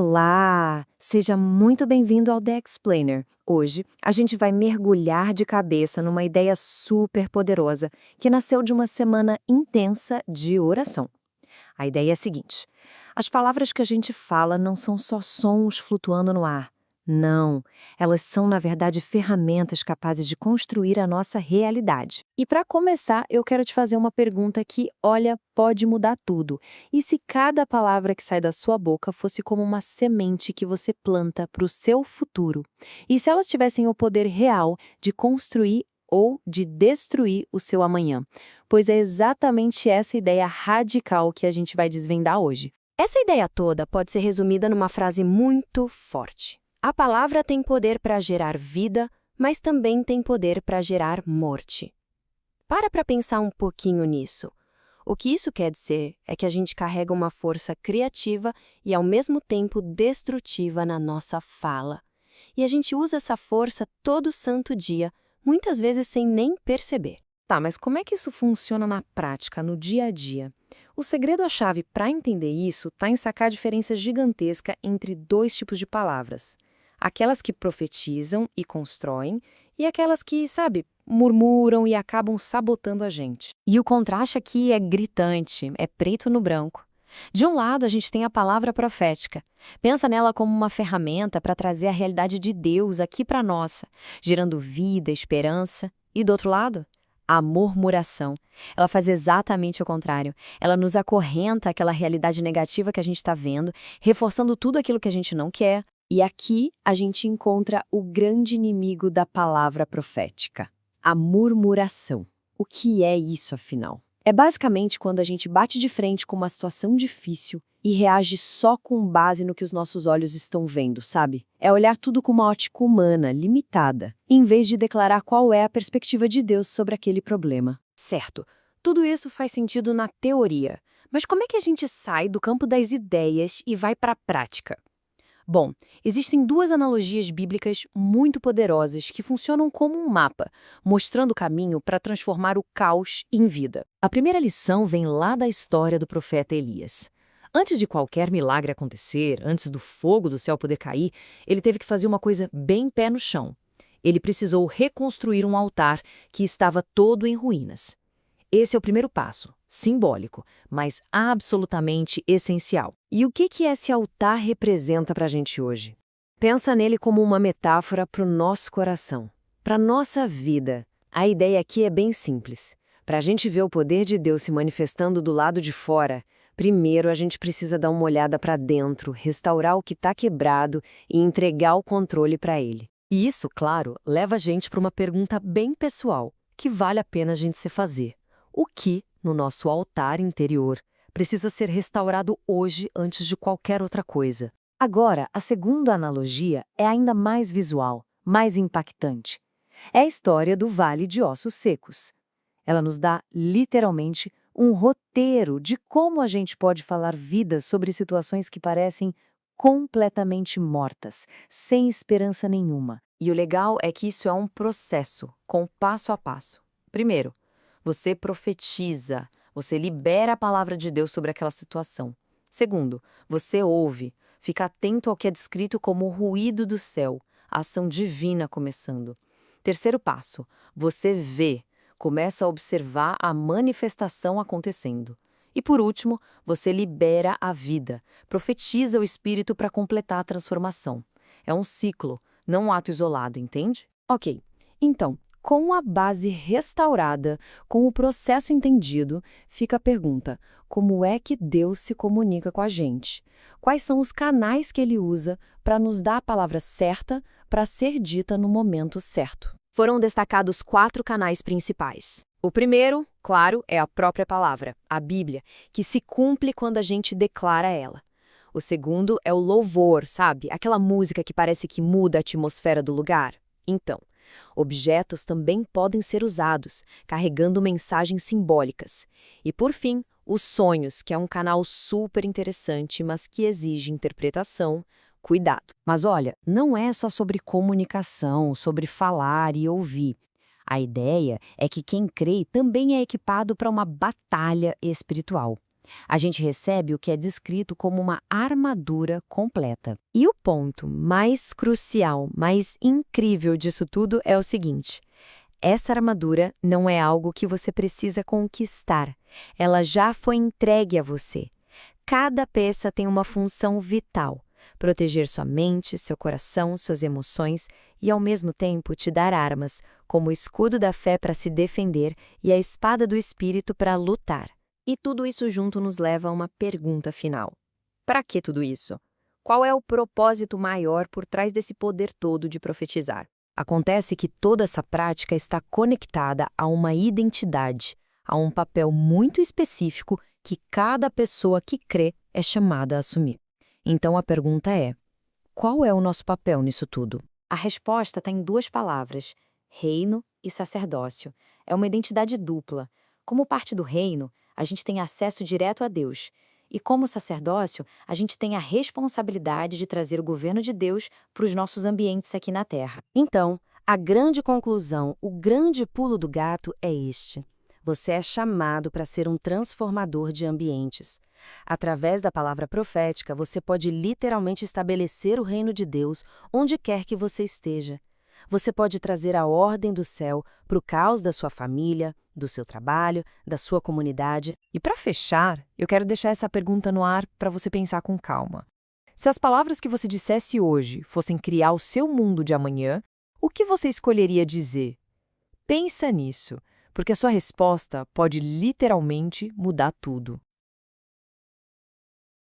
Olá! Seja muito bem-vindo ao The Explainer. Hoje, a gente vai mergulhar de cabeça numa ideia super poderosa que nasceu de uma semana intensa de oração. A ideia é a seguinte: as palavras que a gente fala não são só sons flutuando no ar. Não, elas são, na verdade, ferramentas capazes de construir a nossa realidade. E para começar, eu quero te fazer uma pergunta que, olha, pode mudar tudo. E se cada palavra que sai da sua boca fosse como uma semente que você planta para o seu futuro? E se elas tivessem o poder real de construir ou de destruir o seu amanhã? Pois é exatamente essa ideia radical que a gente vai desvendar hoje. Essa ideia toda pode ser resumida numa frase muito forte. A palavra tem poder para gerar vida, mas também tem poder para gerar morte. Para pensar um pouquinho nisso. O que isso quer dizer é que a gente carrega uma força criativa e ao mesmo tempo destrutiva na nossa fala. E a gente usa essa força todo santo dia, muitas vezes sem nem perceber. Tá, mas como é que isso funciona na prática, no dia a dia? O segredo-chave para entender isso está em sacar a diferença gigantesca entre dois tipos de palavras. Aquelas que profetizam e constroem e aquelas que, sabe, murmuram e acabam sabotando a gente. E o contraste aqui é gritante, é preto no branco. De um lado, a gente tem a palavra profética. Pensa nela como uma ferramenta para trazer a realidade de Deus aqui para nós, gerando vida, esperança. E do outro lado, a murmuração. Ela faz exatamente o contrário. Ela nos acorrenta àquela realidade negativa que a gente está vendo, reforçando tudo aquilo que a gente não quer. E aqui a gente encontra o grande inimigo da palavra profética, a murmuração. O que é isso, afinal? É basicamente quando a gente bate de frente com uma situação difícil e reage só com base no que os nossos olhos estão vendo, sabe? É olhar tudo com uma ótica humana, limitada, em vez de declarar qual é a perspectiva de Deus sobre aquele problema. Certo, tudo isso faz sentido na teoria, mas como é que a gente sai do campo das ideias e vai para a prática? Bom, existem duas analogias bíblicas muito poderosas que funcionam como um mapa, mostrando o caminho para transformar o caos em vida. A primeira lição vem lá da história do profeta Elias. Antes de qualquer milagre acontecer, antes do fogo do céu poder cair, ele teve que fazer uma coisa bem pé no chão. Ele precisou reconstruir um altar que estava todo em ruínas. Esse é o primeiro passo, simbólico, mas absolutamente essencial. E o que esse altar representa para a gente hoje? Pensa nele como uma metáfora para o nosso coração, para a nossa vida. A ideia aqui é bem simples. Para a gente ver o poder de Deus se manifestando do lado de fora, primeiro a gente precisa dar uma olhada para dentro, restaurar o que está quebrado e entregar o controle para Ele. E isso, claro, leva a gente para uma pergunta bem pessoal, que vale a pena a gente se fazer. O que, no nosso altar interior, precisa ser restaurado hoje antes de qualquer outra coisa? Agora, a segunda analogia é ainda mais visual, mais impactante. É a história do Vale de Ossos Secos. Ela nos dá, literalmente, um roteiro de como a gente pode falar vida sobre situações que parecem completamente mortas, sem esperança nenhuma. E o legal é que isso é um processo, com passo a passo. Primeiro, você profetiza, você libera a palavra de Deus sobre aquela situação. Segundo, você ouve, fica atento ao que é descrito como o ruído do céu, a ação divina começando. Terceiro passo, você vê, começa a observar a manifestação acontecendo. E por último, você libera a vida, profetiza o Espírito para completar a transformação. É um ciclo, não um ato isolado, entende? Ok, então, com a base restaurada, com o processo entendido, fica a pergunta: como é que Deus se comunica com a gente? Quais são os canais que Ele usa para nos dar a palavra certa para ser dita no momento certo? Foram destacados 4 canais principais. O primeiro, claro, é a própria palavra, a Bíblia, que se cumpre quando a gente declara ela. O segundo é o louvor, sabe? Aquela música que parece que muda a atmosfera do lugar. Então, objetos também podem ser usados, carregando mensagens simbólicas. E, por fim, os sonhos, que é um canal super interessante, mas que exige interpretação, cuidado. Mas olha, não é só sobre comunicação, sobre falar e ouvir. A ideia é que quem crê também é equipado para uma batalha espiritual. A gente recebe o que é descrito como uma armadura completa. E o ponto mais crucial, mais incrível disso tudo é o seguinte: essa armadura não é algo que você precisa conquistar. Ela já foi entregue a você. Cada peça tem uma função vital: proteger sua mente, seu coração, suas emoções e, ao mesmo tempo, te dar armas, como o escudo da fé para se defender e a espada do espírito para lutar. E tudo isso junto nos leva a uma pergunta final: para que tudo isso? Qual é o propósito maior por trás desse poder todo de profetizar? Acontece que toda essa prática está conectada a uma identidade, a um papel muito específico que cada pessoa que crê é chamada a assumir. Então a pergunta é: qual é o nosso papel nisso tudo? A resposta está em duas palavras: reino e sacerdócio. É uma identidade dupla. Como parte do reino, a gente tem acesso direto a Deus. E como sacerdócio, a gente tem a responsabilidade de trazer o governo de Deus para os nossos ambientes aqui na Terra. Então, a grande conclusão, o grande pulo do gato é este: você é chamado para ser um transformador de ambientes. Através da palavra profética, você pode literalmente estabelecer o reino de Deus onde quer que você esteja. Você pode trazer a ordem do céu para o caos da sua família, do seu trabalho, da sua comunidade. E para fechar, eu quero deixar essa pergunta no ar para você pensar com calma. Se as palavras que você dissesse hoje fossem criar o seu mundo de amanhã, o que você escolheria dizer? Pensa nisso, porque a sua resposta pode literalmente mudar tudo.